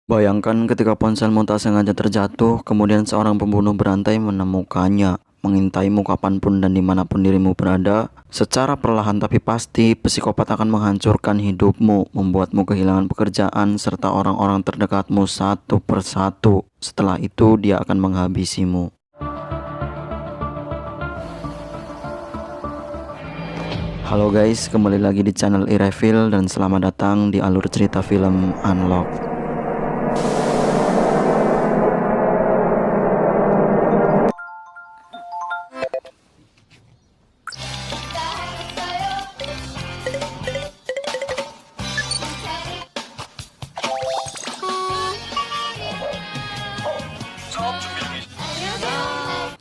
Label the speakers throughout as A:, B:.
A: Bayangkan ketika ponselmu tak sengaja terjatuh, kemudian seorang pembunuh berantai menemukannya, mengintaimu kapanpun dan dimanapun dirimu berada. Secara perlahan tapi pasti, psikopat akan menghancurkan hidupmu, membuatmu kehilangan pekerjaan, serta orang-orang terdekatmu satu persatu. Setelah itu, dia akan menghabisimu. Halo guys, kembali lagi di channel iReveal dan selamat datang di alur cerita film Unlock.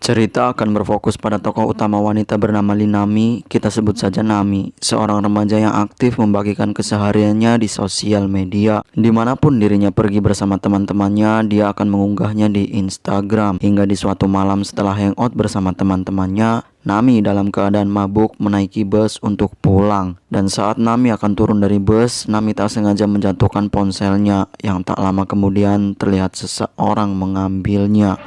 A: Cerita akan berfokus pada tokoh utama wanita bernama Linami, kita sebut saja Nami, seorang remaja yang aktif membagikan kesehariannya di sosial media. Dimanapun dirinya pergi bersama teman-temannya, dia akan mengunggahnya di Instagram. Hingga di suatu malam setelah hangout bersama teman-temannya, Nami dalam keadaan mabuk menaiki bus untuk pulang. Dan saat Nami akan turun dari bus, Nami tak sengaja menjatuhkan ponselnya, yang tak lama kemudian terlihat seseorang mengambilnya.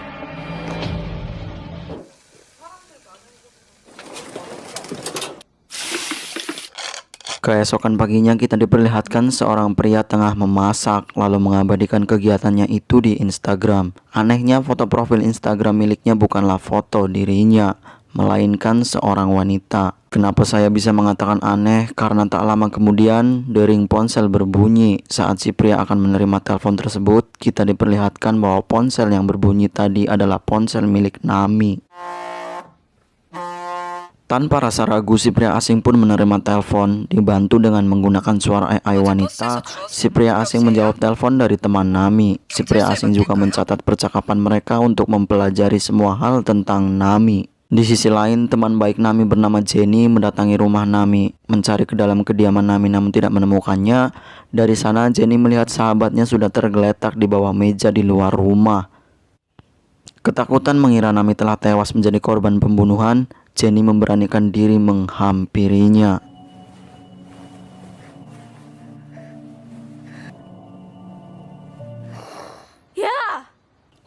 A: Keesokan paginya kita diperlihatkan seorang pria tengah memasak lalu mengabadikan kegiatannya itu di Instagram. Anehnya foto profil Instagram miliknya bukanlah foto dirinya, melainkan seorang wanita. Kenapa saya bisa mengatakan aneh? Karena tak lama kemudian dering ponsel berbunyi. Saat si pria akan menerima telepon tersebut, kita diperlihatkan bahwa ponsel yang berbunyi tadi adalah ponsel milik Nami. Tanpa rasa ragu, si pria asing pun menerima telepon. Dibantu dengan menggunakan suara AI wanita, si pria asing menjawab telepon dari teman Nami. Si pria asing juga mencatat percakapan mereka untuk mempelajari semua hal tentang Nami. Di sisi lain, teman baik Nami bernama Jenny mendatangi rumah Nami, mencari ke dalam kediaman Nami namun tidak menemukannya. Dari sana, Jenny melihat sahabatnya sudah tergeletak di bawah meja di luar rumah. Ketakutan mengira Nami telah tewas menjadi korban pembunuhan, Jenny memberanikan diri menghampirinya.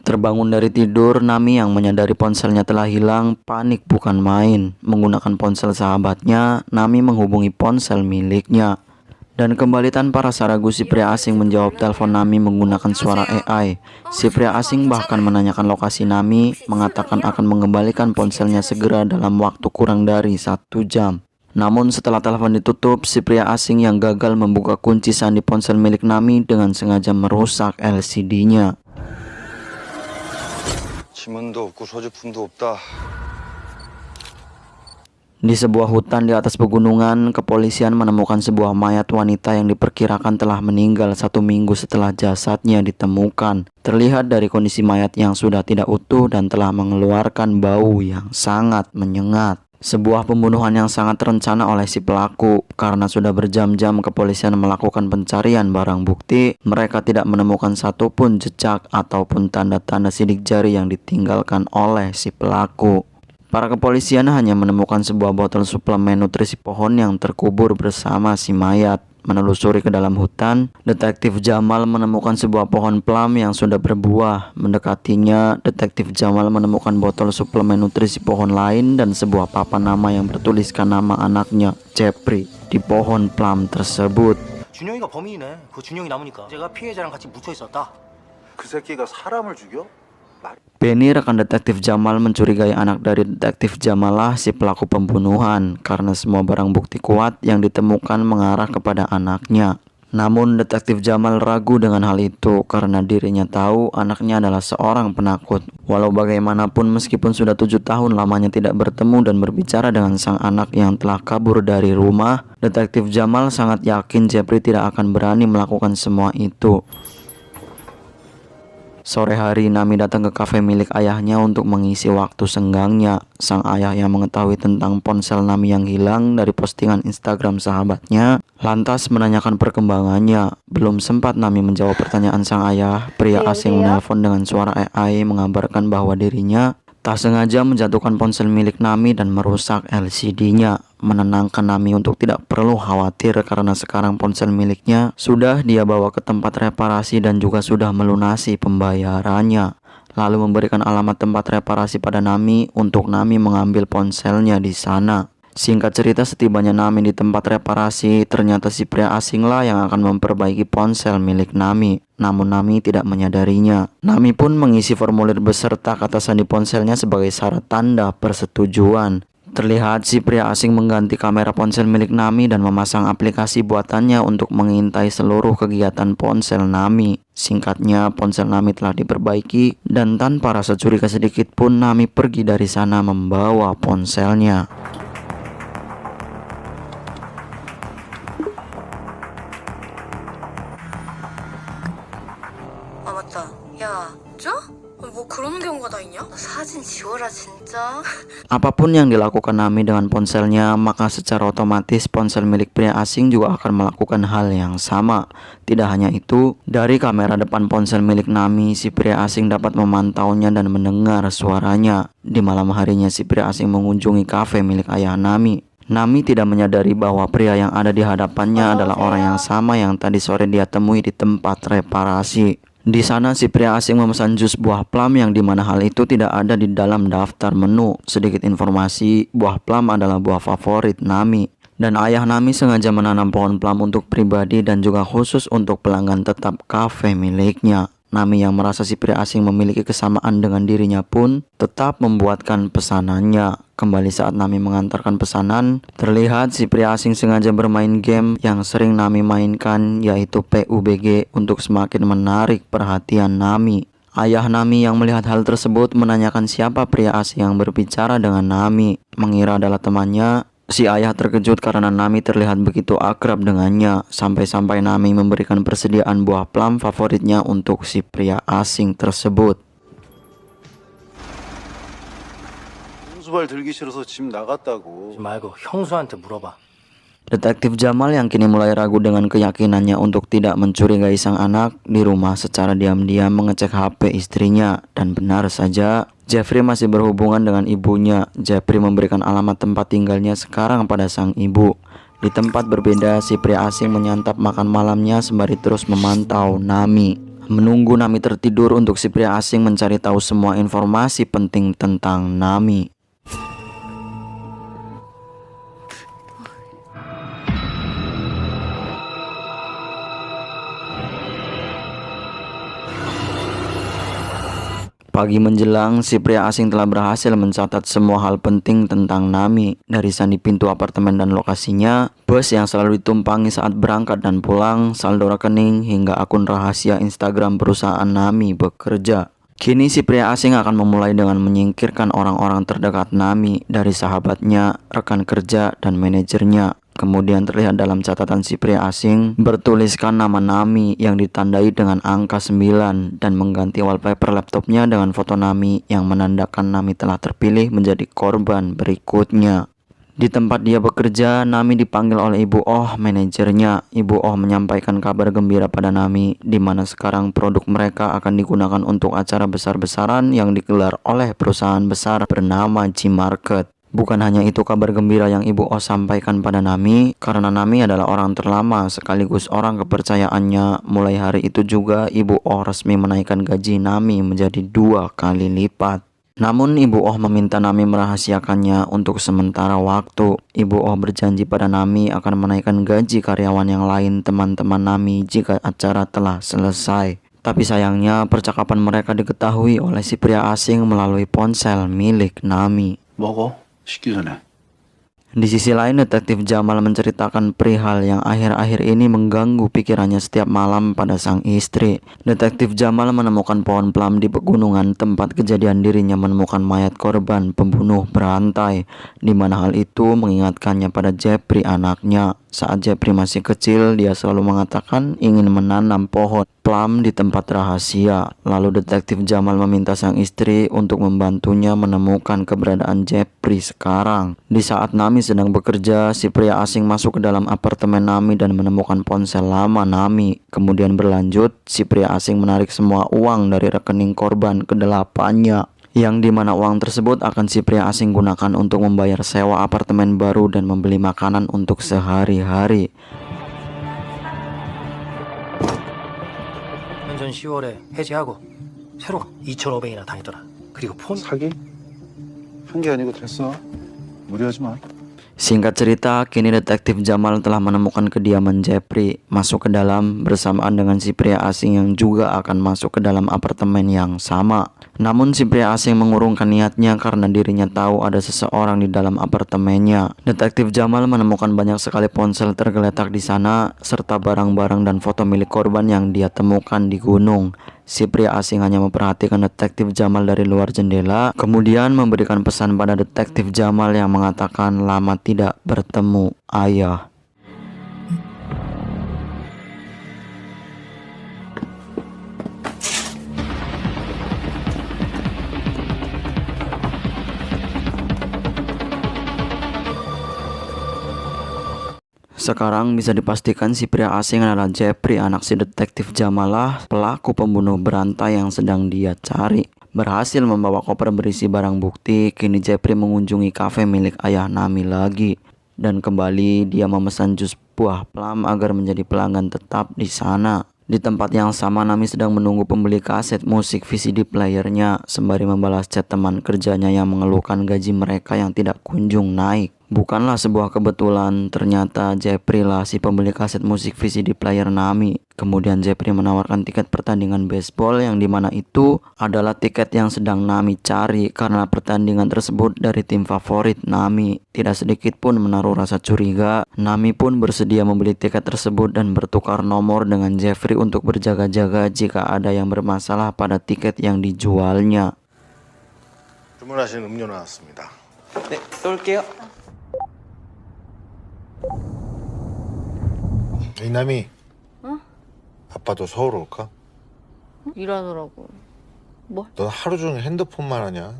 A: Terbangun dari tidur, Nami yang menyadari ponselnya telah hilang, panik bukan main. Menggunakan ponsel sahabatnya, Nami menghubungi ponsel miliknya. Dan kembali tanpa rasa ragu, si pria asing menjawab telepon Nami menggunakan suara AI. Si pria asing bahkan menanyakan lokasi Nami, mengatakan akan mengembalikan ponselnya segera dalam waktu kurang dari 1 jam. Namun setelah telepon ditutup, si pria asing yang gagal membuka kunci sandi ponsel milik Nami dengan sengaja merusak LCD-nya.
B: 지문도 없고 소지품도 없다.
A: Di sebuah hutan di atas pegunungan, kepolisian menemukan sebuah mayat wanita yang diperkirakan telah meninggal 1 minggu setelah jasadnya ditemukan. Terlihat dari kondisi mayat yang sudah tidak utuh dan telah mengeluarkan bau yang sangat menyengat. Sebuah pembunuhan yang sangat terencana oleh si pelaku. Karena sudah berjam-jam kepolisian melakukan pencarian barang bukti, mereka tidak menemukan satupun jejak ataupun tanda-tanda sidik jari yang ditinggalkan oleh si pelaku. Para kepolisian hanya menemukan sebuah botol suplemen nutrisi pohon yang terkubur bersama si mayat. Menelusuri ke dalam hutan, Detektif Jamal menemukan sebuah pohon plum yang sudah berbuah. Mendekatinya, Detektif Jamal menemukan botol suplemen nutrisi pohon lain dan sebuah papan nama yang bertuliskan nama anaknya, Jeffrey, di pohon plum tersebut.
C: 준영이가 범인이네. 그 준영이 남으니까 제가 피해자랑 같이 묻혀 있었다.
B: 그 새끼가 사람을 죽여?
A: Benny, rekan Detektif Jamal, mencurigai anak dari Detektif Jamalah si pelaku pembunuhan karena semua barang bukti kuat yang ditemukan mengarah kepada anaknya. Namun Detektif Jamal ragu dengan hal itu karena dirinya tahu anaknya adalah seorang penakut. Walau bagaimanapun, meskipun sudah 7 tahun lamanya tidak bertemu dan berbicara dengan sang anak yang telah kabur dari rumah, Detektif Jamal sangat yakin Jeffrey tidak akan berani melakukan semua itu. Sore hari, Nami datang ke kafe milik ayahnya untuk mengisi waktu senggangnya. Sang ayah yang mengetahui tentang ponsel Nami yang hilang dari postingan Instagram sahabatnya, lantas menanyakan perkembangannya. Belum sempat Nami menjawab pertanyaan sang ayah, pria asing menelpon dengan suara AI mengabarkan bahwa dirinya tak sengaja menjatuhkan ponsel milik Nami dan merusak LCD-nya. menenangkan Nami untuk tidak perlu khawatir karena sekarang ponsel miliknya sudah dia bawa ke tempat reparasi dan juga sudah melunasi pembayarannya. Lalu memberikan alamat tempat reparasi pada Nami untuk Nami mengambil ponselnya di sana. Singkat cerita, setibanya Nami di tempat reparasi, ternyata si pria asing lah yang akan memperbaiki ponsel milik Nami. Namun Nami tidak menyadarinya. Nami pun mengisi formulir beserta kata sandi ponselnya sebagai syarat tanda persetujuan. Terlihat si pria asing mengganti kamera ponsel milik Nami dan memasang aplikasi buatannya untuk mengintai seluruh kegiatan ponsel Nami. Singkatnya, ponsel Nami telah diperbaiki dan tanpa rasa curiga sedikit pun Nami pergi dari sana membawa ponselnya.
D: 아 맞다. 야, 진짜? 뭐 그런 경우가 다 있냐? 사진 지워라 진짜.
A: Apapun yang dilakukan Nami dengan ponselnya, maka secara otomatis ponsel milik pria asing juga akan melakukan hal yang sama. Tidak hanya itu, dari kamera depan ponsel milik Nami, si pria asing dapat memantaunya dan mendengar suaranya. Di malam harinya, si pria asing mengunjungi kafe milik ayah Nami. Nami tidak menyadari bahwa pria yang ada di hadapannya adalah orang yang sama yang tadi sore dia temui di tempat reparasi. Di sana si pria asing memesan jus buah plum yang dimana hal itu tidak ada di dalam daftar menu. Sedikit informasi, buah plum adalah buah favorit Nami. Dan ayah Nami sengaja menanam pohon plum untuk pribadi dan juga khusus untuk pelanggan tetap kafe miliknya. Nami yang merasa si pria asing memiliki kesamaan dengan dirinya pun tetap membuatkan pesanannya. Kembali saat Nami mengantarkan pesanan, terlihat si pria asing sengaja bermain game yang sering Nami mainkan, yaitu PUBG, untuk semakin menarik perhatian Nami. Ayah Nami yang melihat hal tersebut menanyakan siapa pria asing yang berbicara dengan Nami. Mengira adalah temannya, si ayah terkejut karena Nami terlihat begitu akrab dengannya. Sampai-sampai Nami memberikan persediaan buah plum favoritnya untuk si pria asing tersebut.
B: 홍수발 들기 싫어서 집 나갔다고.
C: 말고 형수한테 물어봐.
A: Detektif Jamal yang kini mulai ragu dengan keyakinannya untuk tidak mencurigai sang anak di rumah secara diam-diam mengecek HP istrinya. Dan benar saja, Jeffrey masih berhubungan dengan ibunya. Jeffrey memberikan alamat tempat tinggalnya sekarang pada sang ibu. Di tempat berbeda, si pria asing menyantap makan malamnya sembari terus memantau Nami. Menunggu Nami tertidur untuk si pria asing mencari tahu semua informasi penting tentang Nami. Pagi menjelang, si pria asing telah berhasil mencatat semua hal penting tentang Nami. Dari sandi pintu apartemen dan lokasinya, bus yang selalu ditumpangi saat berangkat dan pulang, saldo rekening, hingga akun rahasia Instagram perusahaan Nami bekerja. Kini si pria asing akan memulai dengan menyingkirkan orang-orang terdekat Nami dari sahabatnya, rekan kerja, dan manajernya. Kemudian terlihat dalam catatan si pria asing bertuliskan nama Nami yang ditandai dengan angka 9 dan mengganti wallpaper laptopnya dengan foto Nami yang menandakan Nami telah terpilih menjadi korban berikutnya. Di tempat dia bekerja, Nami dipanggil oleh Ibu Oh, manajernya. Ibu Oh menyampaikan kabar gembira pada Nami, di mana sekarang produk mereka akan digunakan untuk acara besar-besaran yang digelar oleh perusahaan besar bernama G-Market. Bukan hanya itu kabar gembira yang Ibu Oh sampaikan pada Nami, karena Nami adalah orang terlama sekaligus orang kepercayaannya. Mulai hari itu juga Ibu Oh resmi menaikkan gaji Nami menjadi 2 kali lipat. Namun Ibu Oh meminta Nami merahasiakannya untuk sementara waktu. Ibu Oh berjanji pada Nami akan menaikkan gaji karyawan yang lain teman-teman Nami jika acara telah selesai. Tapi sayangnya percakapan mereka diketahui oleh si pria asing melalui ponsel milik Nami.
B: 먹어. 식기 전에.
A: Di sisi lain, detektif Jamal menceritakan perihal yang akhir-akhir ini mengganggu pikirannya setiap malam pada sang istri. Detektif Jamal menemukan pohon plum di pegunungan tempat kejadian dirinya menemukan mayat korban pembunuh berantai, di mana hal itu mengingatkannya pada Jeffrey anaknya. Saat Jeffrey masih kecil, dia selalu mengatakan ingin menanam pohon plum di tempat rahasia. Lalu detektif Jamal meminta sang istri untuk membantunya menemukan keberadaan Jeffrey sekarang. Di saat Nami sedang bekerja, si pria asing masuk ke dalam apartemen Nami dan menemukan ponsel lama Nami. Kemudian berlanjut, si pria asing menarik semua uang dari rekening korban ke-8-nya. yang dimana uang tersebut akan si pria asing gunakan untuk membayar sewa apartemen baru dan membeli makanan untuk sehari-hari.
C: 전 10월에 해지하고 새로 2,500이나 당했더라. 그리고 폰
B: 사기? 한 게 아니고 됐어. 무리하지 마.
A: Singkat cerita, kini detektif Jamal telah menemukan kediaman Jeffrey, masuk ke dalam bersamaan dengan si pria asing yang juga akan masuk ke dalam apartemen yang sama. Namun si pria asing mengurungkan niatnya karena dirinya tahu ada seseorang di dalam apartemennya. Detektif Jamal menemukan banyak sekali ponsel tergeletak di sana, serta barang-barang dan foto milik korban yang dia temukan di gunung. Si pria asing hanya memperhatikan detektif Jamal dari luar jendela, kemudian memberikan pesan pada detektif Jamal yang mengatakan lama tidak bertemu ayah. Sekarang bisa dipastikan si pria asing adalah Jeffrey, anak si detektif Jamal lah pelaku pembunuh berantai yang sedang dia cari. Berhasil membawa koper berisi barang bukti, kini Jeffrey mengunjungi kafe milik ayah Nami lagi. Dan kembali dia memesan jus buah plum agar menjadi pelanggan tetap di sana. Di tempat yang sama Nami sedang menunggu pembeli kaset musik VCD playernya sembari membalas chat teman kerjanya yang mengeluhkan gaji mereka yang tidak kunjung naik. Bukanlah sebuah kebetulan, ternyata Jeffrey lah si pembeli kaset musik VCD player Nami. Kemudian Jeffrey menawarkan tiket pertandingan baseball yang dimana itu adalah tiket yang sedang Nami cari karena pertandingan tersebut dari tim favorit Nami. Tidak sedikit pun menaruh rasa curiga, Nami pun bersedia membeli tiket tersebut dan bertukar nomor dengan Jeffrey untuk berjaga-jaga jika ada yang bermasalah pada tiket yang dijualnya.
E: 주문하신 음료 나왔습니다.
F: 네, 쏠게요.
E: 이남이. 아빠도 서울 올까?
G: 일하느라고. 뭐?
E: 넌 하루 종일 핸드폰만 하냐?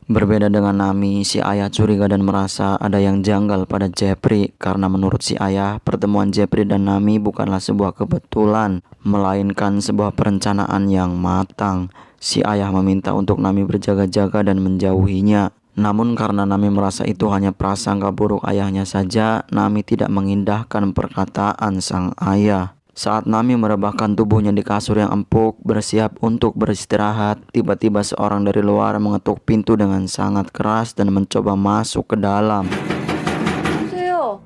A: Berbeda dengan Nami, si ayah curiga dan merasa ada yang janggal pada Jeffrey karena menurut si ayah, pertemuan Jeffrey dan Nami bukanlah sebuah kebetulan, melainkan sebuah perencanaan yang matang. Si ayah meminta untuk Nami berjaga-jaga dan menjauhinya. Namun karena Nami merasa itu hanya prasangka buruk ayahnya saja, Nami tidak mengindahkan perkataan sang ayah. Saat Nami merebahkan tubuhnya di kasur yang empuk, bersiap untuk beristirahat, tiba-tiba seorang dari luar mengetuk pintu dengan sangat keras dan mencoba masuk ke dalam.
G: 보세요.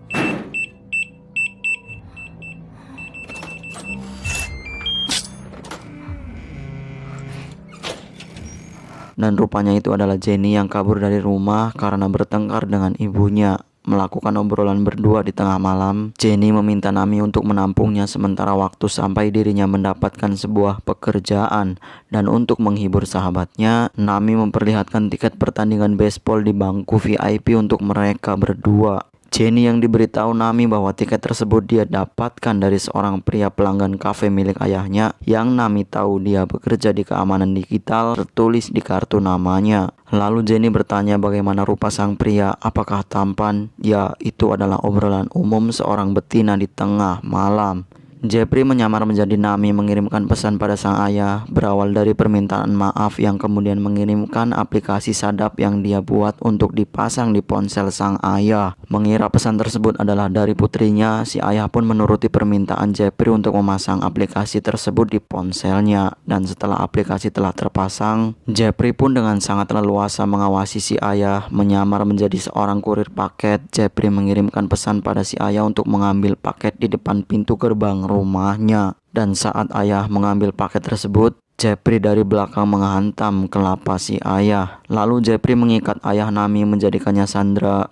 A: Dan rupanya itu adalah Jenny yang kabur dari rumah karena bertengkar dengan ibunya. Melakukan obrolan berdua di tengah malam, Jenny meminta Nami untuk menampungnya sementara waktu sampai dirinya mendapatkan sebuah pekerjaan. Dan untuk menghibur sahabatnya, Nami memperlihatkan tiket pertandingan baseball di bangku VIP untuk mereka berdua. Jenny yang diberitahu Nami bahwa tiket tersebut dia dapatkan dari seorang pria pelanggan kafe milik ayahnya yang Nami tahu dia bekerja di keamanan digital, tertulis di kartu namanya. Lalu Jenny bertanya bagaimana rupa sang pria, apakah tampan? Ya, itu adalah obrolan umum seorang betina di tengah malam. Jeffrey menyamar menjadi Nami mengirimkan pesan pada sang ayah, berawal dari permintaan maaf yang kemudian mengirimkan aplikasi sadap yang dia buat untuk dipasang di ponsel sang ayah. Mengira pesan tersebut adalah dari putrinya, si ayah pun menuruti permintaan Jeffrey untuk memasang aplikasi tersebut di ponselnya. Dan setelah aplikasi telah terpasang, Jeffrey pun dengan sangat leluasa mengawasi si ayah, menyamar menjadi seorang kurir paket. Jeffrey mengirimkan pesan pada si ayah untuk mengambil paket di depan pintu gerbang rumahnya. Dan saat ayah mengambil paket tersebut, Jeffrey dari belakang menghantam kelapa si ayah. Lalu Jeffrey mengikat ayah Nami menjadikannya sandera.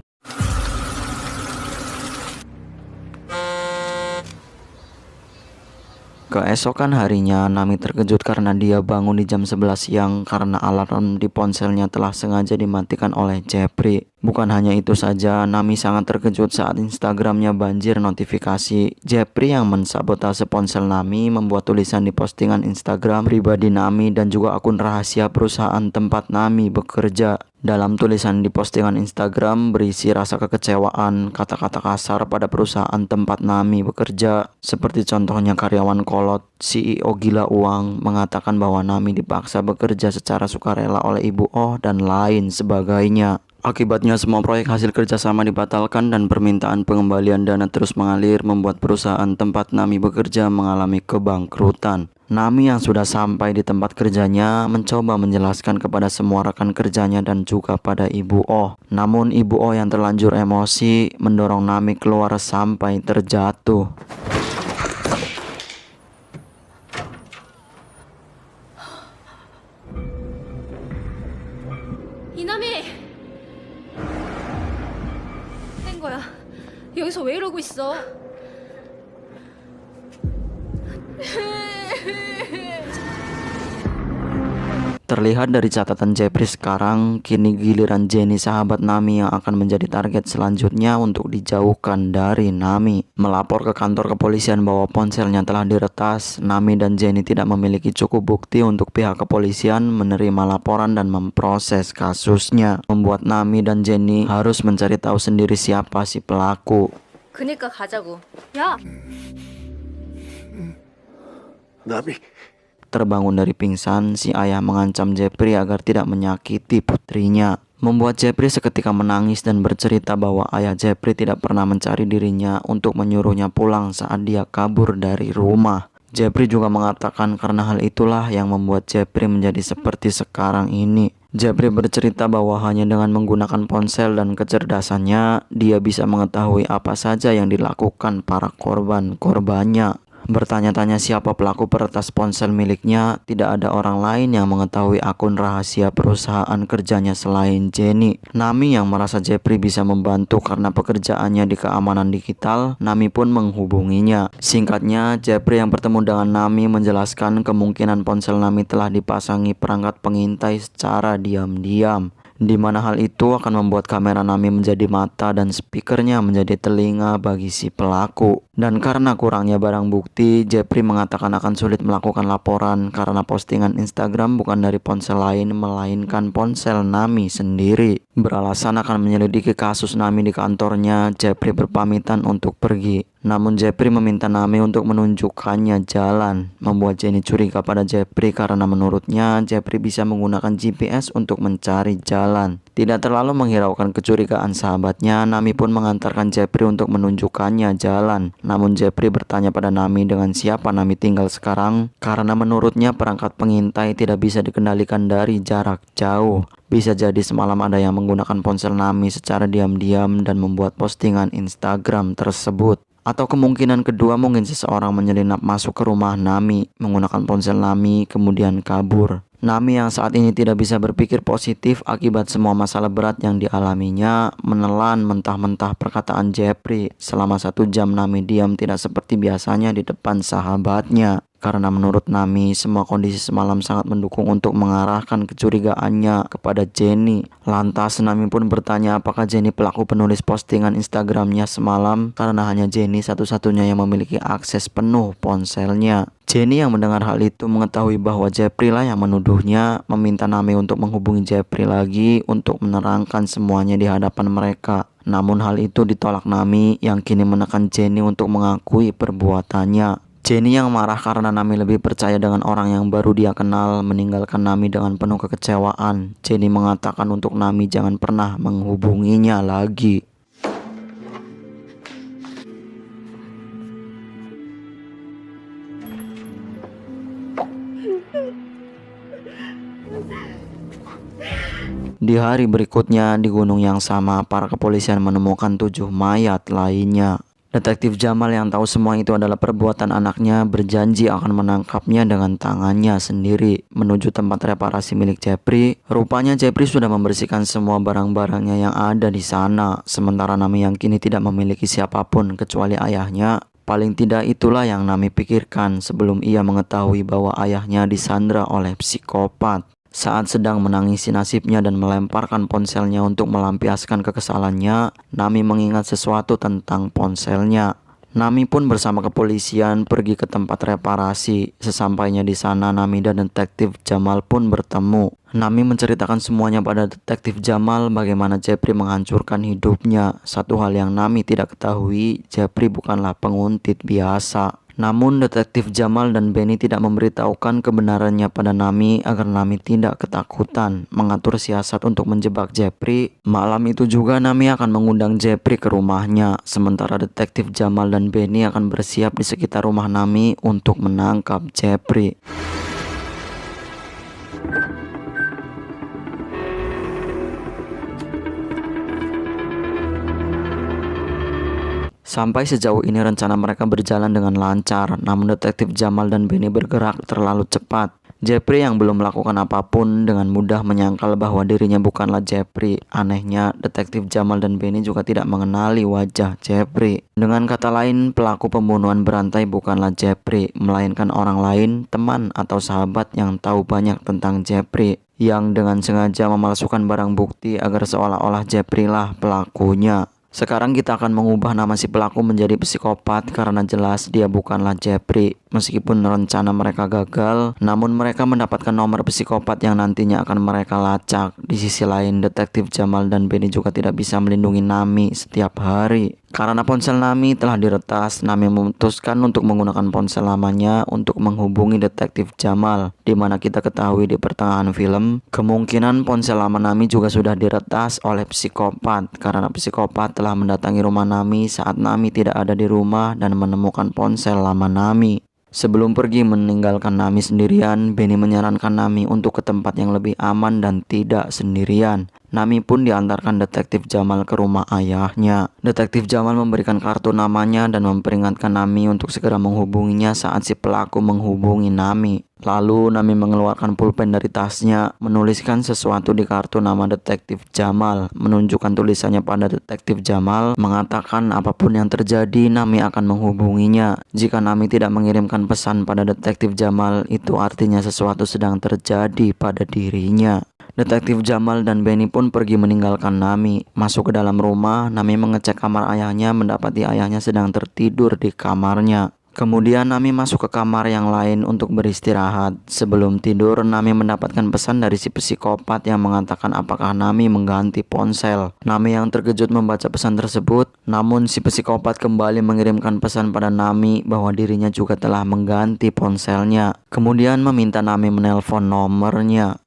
A: Keesokan harinya, Nami terkejut karena dia bangun di jam 11 siang karena alarm di ponselnya telah sengaja dimatikan oleh Jeffrey. Bukan hanya itu saja, Nami sangat terkejut saat Instagramnya banjir notifikasi. Jepri yang mensabotase ponsel Nami membuat tulisan di postingan Instagram pribadi Nami dan juga akun rahasia perusahaan tempat Nami bekerja. Dalam tulisan di postingan Instagram berisi rasa kekecewaan, kata-kata kasar pada perusahaan tempat Nami bekerja. Seperti contohnya karyawan kolot, CEO gila uang, mengatakan bahwa Nami dipaksa bekerja secara sukarela oleh Ibu Oh dan lain sebagainya. Akibatnya semua proyek hasil kerjasama dibatalkan dan permintaan pengembalian dana terus mengalir membuat perusahaan tempat Nami bekerja mengalami kebangkrutan. Nami yang sudah sampai di tempat kerjanya mencoba menjelaskan kepada semua rekan kerjanya dan juga pada Ibu Oh. Namun Ibu Oh yang terlanjur emosi mendorong Nami keluar sampai terjatuh.
G: 이남이! 된 거야. 여기서 왜 이러고 있어?
A: Terlihat dari catatan Jepri sekarang, kini giliran Jenny sahabat Nami yang akan menjadi target selanjutnya untuk dijauhkan dari Nami. Melapor ke kantor kepolisian bahwa ponselnya telah diretas, Nami dan Jenny tidak memiliki cukup bukti untuk pihak kepolisian menerima laporan dan memproses kasusnya. Membuat Nami dan Jenny harus mencari tahu sendiri siapa si pelaku.
G: 그니까 가자고. 야!
B: 나비.
A: Terbangun dari pingsan, si ayah mengancam Jepri agar tidak menyakiti putrinya. Membuat Jepri seketika menangis dan bercerita bahwa ayah Jepri tidak pernah mencari dirinya untuk menyuruhnya pulang saat dia kabur dari rumah. Jepri juga mengatakan karena hal itulah yang membuat Jepri menjadi seperti sekarang ini. Jepri bercerita bahwa hanya dengan menggunakan ponsel dan kecerdasannya, dia bisa mengetahui apa saja yang dilakukan para korbannya. Bertanya-tanya siapa pelaku peretas ponsel miliknya, tidak ada orang lain yang mengetahui akun rahasia perusahaan kerjanya selain Jenny. Nami yang merasa Jepri bisa membantu karena pekerjaannya di keamanan digital, Nami pun menghubunginya. Singkatnya, Jepri yang bertemu dengan Nami menjelaskan kemungkinan ponsel Nami telah dipasangi perangkat pengintai secara diam-diam, di mana hal itu akan membuat kamera Nami menjadi mata dan speakernya menjadi telinga bagi si pelaku. Dan karena kurangnya barang bukti, Jepri mengatakan akan sulit melakukan laporan karena postingan Instagram bukan dari ponsel lain melainkan ponsel Nami sendiri. Beralasan akan menyelidiki kasus Nami di kantornya, Jepri berpamitan untuk pergi. Namun Jepri meminta Nami untuk menunjukkannya jalan, membuat Jenny curiga pada Jepri karena menurutnya Jepri bisa menggunakan GPS untuk mencari jalan. Tidak terlalu menghiraukan kecurigaan sahabatnya, Nami pun mengantarkan Jepri untuk menunjukkannya jalan. Namun Jepri bertanya pada Nami dengan siapa Nami tinggal sekarang, karena menurutnya perangkat pengintai tidak bisa dikendalikan dari jarak jauh. Bisa jadi semalam ada yang menggunakan ponsel Nami secara diam-diam dan membuat postingan Instagram tersebut. Atau kemungkinan kedua mungkin seseorang menyelinap masuk ke rumah Nami, menggunakan ponsel Nami kemudian kabur. Nami yang saat ini tidak bisa berpikir positif akibat semua masalah berat yang dialaminya, menelan mentah-mentah perkataan Jepri. Selama 1 jam Nami diam tidak seperti biasanya di depan sahabatnya. Karena menurut Nami, semua kondisi semalam sangat mendukung untuk mengarahkan kecurigaannya kepada Jenny. Lantas Nami pun bertanya apakah Jenny pelaku penulis postingan Instagramnya semalam, karena hanya Jenny satu-satunya yang memiliki akses penuh ponselnya. Jenny yang mendengar hal itu mengetahui bahwa Jepri lah yang menuduhnya, meminta Nami untuk menghubungi Jepri lagi untuk menerangkan semuanya di hadapan mereka. Namun hal itu ditolak Nami yang kini menekan Jenny untuk mengakui perbuatannya. Jenny yang marah karena Nami lebih percaya dengan orang yang baru dia kenal meninggalkan Nami dengan penuh kekecewaan. Jenny mengatakan untuk Nami jangan pernah menghubunginya lagi. Di hari berikutnya di gunung yang sama, para kepolisian menemukan 7 mayat lainnya. Detektif Jamal yang tahu semua itu adalah perbuatan anaknya berjanji akan menangkapnya dengan tangannya sendiri. Menuju tempat reparasi milik Jepri, rupanya Jepri sudah membersihkan semua barang-barangnya yang ada di sana. Sementara Nami yang kini tidak memiliki siapapun kecuali ayahnya. Paling tidak itulah yang Nami pikirkan sebelum ia mengetahui bahwa ayahnya disandra oleh psikopat. Saat sedang menangisi nasibnya dan melemparkan ponselnya untuk melampiaskan kekesalannya, Nami mengingat sesuatu tentang ponselnya. Nami pun bersama kepolisian pergi ke tempat reparasi. Sesampainya di sana, Nami dan detektif Jamal pun bertemu. Nami menceritakan semuanya pada detektif Jamal bagaimana Jeffrey menghancurkan hidupnya. Satu hal yang Nami tidak ketahui, Jeffrey bukanlah penguntit biasa. Namun detektif Jamal dan Benny tidak memberitahukan kebenarannya pada Nami agar Nami tidak ketakutan mengatur siasat untuk menjebak Jeffrey. Malam itu juga Nami akan mengundang Jeffrey ke rumahnya, sementara detektif Jamal dan Benny akan bersiap di sekitar rumah Nami untuk menangkap Jeffrey. Sampai sejauh ini rencana mereka berjalan dengan lancar, namun detektif Jamal dan Benny bergerak terlalu cepat. Jeffrey yang belum melakukan apapun dengan mudah menyangkal bahwa dirinya bukanlah Jeffrey. Anehnya, detektif Jamal dan Benny juga tidak mengenali wajah Jeffrey. Dengan kata lain, pelaku pembunuhan berantai bukanlah Jeffrey, melainkan orang lain, teman atau sahabat yang tahu banyak tentang Jeffrey, yang dengan sengaja memalsukan barang bukti agar seolah-olah Jeffrey lah pelakunya. Sekarang kita akan mengubah nama si pelaku menjadi psikopat karena jelas dia bukanlah Jeffrey. Meskipun rencana mereka gagal, namun mereka mendapatkan nomor psikopat yang nantinya akan mereka lacak. Di sisi lain, detektif Jamal dan Benny juga tidak bisa melindungi Nami setiap hari. Karena ponsel Nami telah diretas, Nami memutuskan untuk menggunakan ponsel lamanya untuk menghubungi detektif Jamal. Di mana kita ketahui di pertengahan film, kemungkinan ponsel lama Nami juga sudah diretas oleh psikopat karena psikopat telah mendatangi rumah Nami saat Nami tidak ada di rumah dan menemukan ponsel lama Nami. Sebelum pergi meninggalkan Nami sendirian, Benny menyarankan Nami untuk ke tempat yang lebih aman dan tidak sendirian. Nami pun diantarkan detektif Jamal ke rumah ayahnya. Detektif Jamal memberikan kartu namanya dan memperingatkan Nami untuk segera menghubunginya saat si pelaku menghubungi Nami. Lalu Nami mengeluarkan pulpen dari tasnya, menuliskan sesuatu di kartu nama detektif Jamal, menunjukkan tulisannya pada detektif Jamal, mengatakan apapun yang terjadi Nami akan menghubunginya. Jika Nami tidak mengirimkan pesan pada detektif Jamal, itu artinya sesuatu sedang terjadi pada dirinya. Detektif Jamal dan Benny pun pergi meninggalkan Nami. Masuk ke dalam rumah, Nami mengecek kamar ayahnya, mendapati ayahnya sedang tertidur di kamarnya. Kemudian Nami masuk ke kamar yang lain untuk beristirahat. Sebelum tidur, Nami mendapatkan pesan dari si psikopat yang mengatakan apakah Nami mengganti ponsel. Nami yang terkejut membaca pesan tersebut, namun si psikopat kembali mengirimkan pesan pada Nami bahwa dirinya juga telah mengganti ponselnya. Kemudian meminta Nami menelpon nomornya.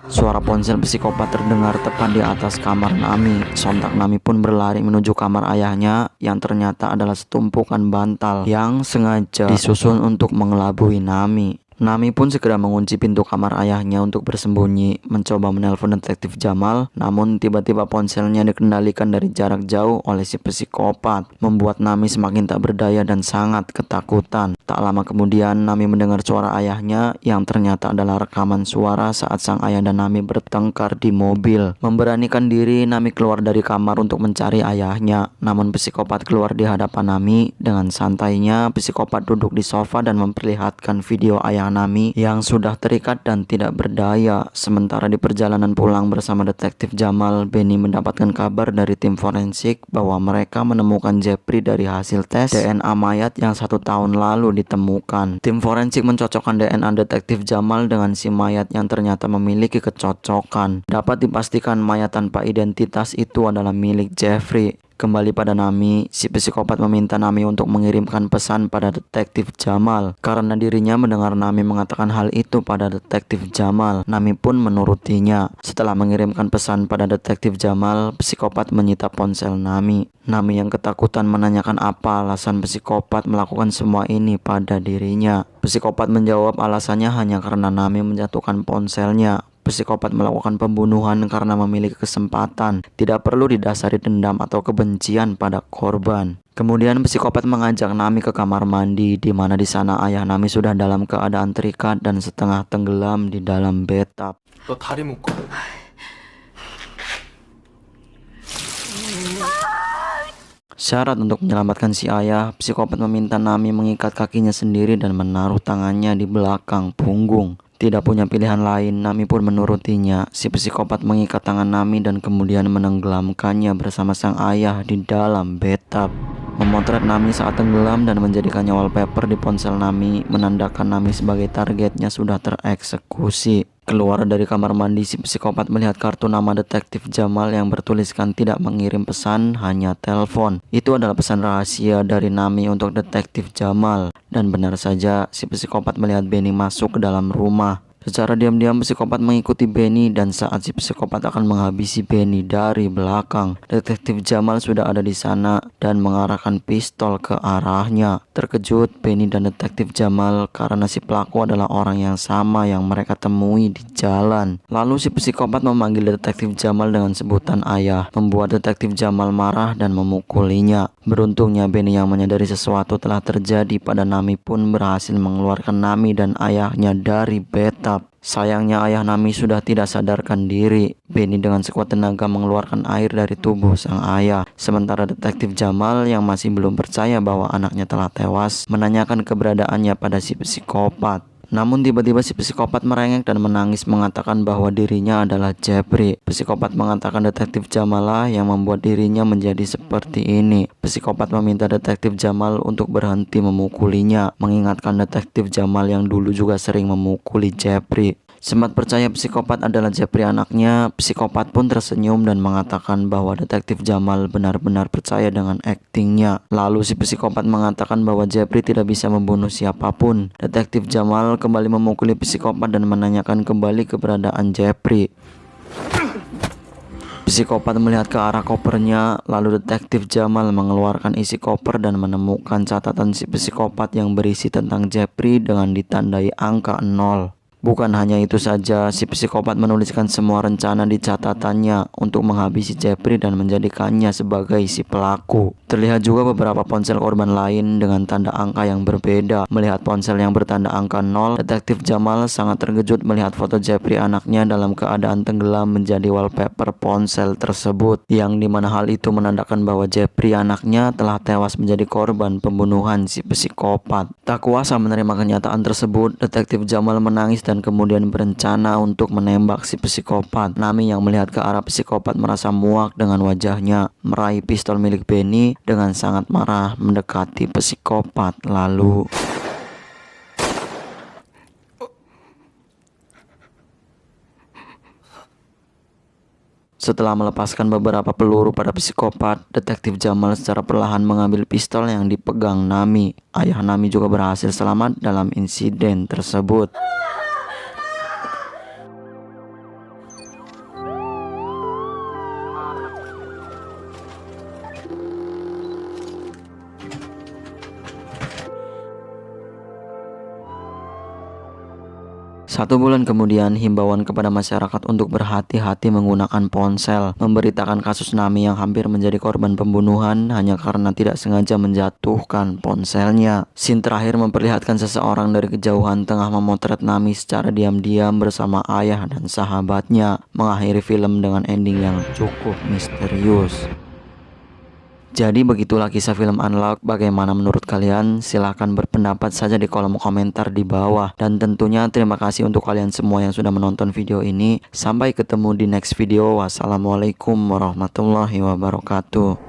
A: Suara ponsel psikopat terdengar tepat di atas kamar Nami. Sontak Nami pun berlari menuju kamar ayahnya yang ternyata adalah setumpukan bantal yang sengaja disusun untuk mengelabui Nami. Nami pun segera mengunci pintu kamar ayahnya untuk bersembunyi, mencoba menelpon detektif Jamal, namun tiba-tiba ponselnya dikendalikan dari jarak jauh oleh si psikopat, membuat Nami semakin tak berdaya dan sangat ketakutan. Tak lama kemudian, Nami mendengar suara ayahnya yang ternyata adalah rekaman suara saat sang ayah dan Nami bertengkar di mobil. Memberanikan diri, Nami keluar dari kamar untuk mencari ayahnya, namun psikopat keluar di hadapan Nami. Dengan santainya, psikopat duduk di sofa dan memperlihatkan video ayah Nami yang sudah terikat dan tidak berdaya. Sementara di perjalanan pulang bersama detektif Jamal, Benny mendapatkan kabar dari tim forensik bahwa mereka menemukan Jeffrey dari hasil tes DNA mayat yang 1 tahun lalu ditemukan. Tim forensik mencocokkan DNA detektif Jamal dengan si mayat yang ternyata memiliki kecocokan. Dapat dipastikan mayat tanpa identitas itu adalah milik Jeffrey. Kembali pada Nami, si psikopat meminta Nami untuk mengirimkan pesan pada detektif Jamal. Karena dirinya mendengar Nami mengatakan hal itu pada detektif Jamal, Nami pun menurutinya. Setelah mengirimkan pesan pada detektif Jamal, psikopat menyita ponsel Nami. Nami yang ketakutan menanyakan apa alasan psikopat melakukan semua ini pada dirinya. Psikopat menjawab alasannya hanya karena Nami menjatuhkan ponselnya. Psikopat melakukan pembunuhan karena memiliki kesempatan, tidak perlu didasari dendam atau kebencian pada korban. Kemudian psikopat mengajak Nami ke kamar mandi, di mana di sana ayah Nami sudah dalam keadaan terikat dan setengah tenggelam di dalam bathtub.
C: 너 다리 묶어.
A: Syarat untuk menyelamatkan si ayah, psikopat meminta Nami mengikat kakinya sendiri dan menaruh tangannya di belakang punggung. Tidak punya pilihan lain, Nami pun menurutinya. Si psikopat mengikat tangan Nami dan kemudian menenggelamkannya bersama sang ayah di dalam bathtub. Memotret Nami saat tenggelam dan menjadikannya wallpaper di ponsel Nami menandakan Nami sebagai targetnya sudah tereksekusi. Keluar dari kamar mandi, si psikopat melihat kartu nama detektif Jamal yang bertuliskan tidak mengirim pesan, hanya telepon. Itu adalah pesan rahasia dari Nami untuk detektif Jamal. Dan benar saja, si psikopat melihat Benny masuk ke dalam rumah. Secara diam-diam psikopat mengikuti Benny dan saat si psikopat akan menghabisi Benny dari belakang, detektif Jamal sudah ada di sana dan mengarahkan pistol ke arahnya. Terkejut Benny dan detektif Jamal karena si pelaku adalah orang yang sama yang mereka temui di jalan. Lalu si psikopat memanggil detektif Jamal dengan sebutan ayah, membuat detektif Jamal marah dan memukulinya. Beruntungnya Benny yang menyadari sesuatu telah terjadi pada Nami pun berhasil mengeluarkan Nami dan ayahnya dari bathtub. Sayangnya ayah Nami sudah tidak sadarkan diri. Benny dengan sekuat tenaga mengeluarkan air dari tubuh sang ayah. Sementara detektif Jamal yang masih belum percaya bahwa anaknya telah tewas menanyakan keberadaannya pada si psikopat. Namun tiba-tiba si psikopat merengek dan menangis mengatakan bahwa dirinya adalah Jeffrey. Psikopat mengatakan detektif Jamal lah yang membuat dirinya menjadi seperti ini. Psikopat meminta detektif Jamal untuk berhenti memukulinya, mengingatkan detektif Jamal yang dulu juga sering memukuli Jeffrey. Sempat percaya psikopat adalah Jeffrey anaknya, psikopat pun tersenyum dan mengatakan bahwa detektif Jamal benar-benar percaya dengan aktingnya. Lalu si psikopat mengatakan bahwa Jeffrey tidak bisa membunuh siapapun. Detektif Jamal kembali memukuli psikopat dan menanyakan kembali keberadaan Jeffrey. Psikopat melihat ke arah kopernya, lalu detektif Jamal mengeluarkan isi koper dan menemukan catatan si psikopat yang berisi tentang Jeffrey dengan ditandai angka 0. Bukan hanya itu saja, si psikopat menuliskan semua rencana di catatannya untuk menghabisi Jeffrey dan menjadikannya sebagai si pelaku. Terlihat juga beberapa ponsel korban lain dengan tanda angka yang berbeda. Melihat ponsel yang bertanda angka 0, detektif Jamal sangat terkejut melihat foto Jeffrey anaknya dalam keadaan tenggelam menjadi wallpaper ponsel tersebut, yang dimana hal itu menandakan bahwa Jeffrey anaknya telah tewas menjadi korban pembunuhan si psikopat. Tak kuasa menerima kenyataan tersebut, detektif Jamal menangis dan kemudian berencana untuk menembak si psikopat. Nami yang melihat ke arah psikopat merasa muak dengan wajahnya, meraih pistol milik Benny dengan sangat marah mendekati psikopat. Lalu setelah melepaskan beberapa peluru pada psikopat, detektif Jamal secara perlahan mengambil pistol yang dipegang Nami. Ayah Nami juga berhasil selamat dalam insiden tersebut. Satu bulan kemudian, himbauan kepada masyarakat untuk berhati-hati menggunakan ponsel memberitakan kasus Nami yang hampir menjadi korban pembunuhan hanya karena tidak sengaja menjatuhkan ponselnya. Scene terakhir memperlihatkan seseorang dari kejauhan tengah memotret Nami secara diam-diam bersama ayah dan sahabatnya, mengakhiri film dengan ending yang cukup misterius. Jadi begitulah kisah film Unlock. Bagaimana menurut kalian? Silahkan berpendapat saja di kolom komentar di bawah. Dan tentunya terima kasih untuk kalian semua yang sudah menonton video ini. Sampai ketemu di next video. Wassalamualaikum warahmatullahi wabarakatuh.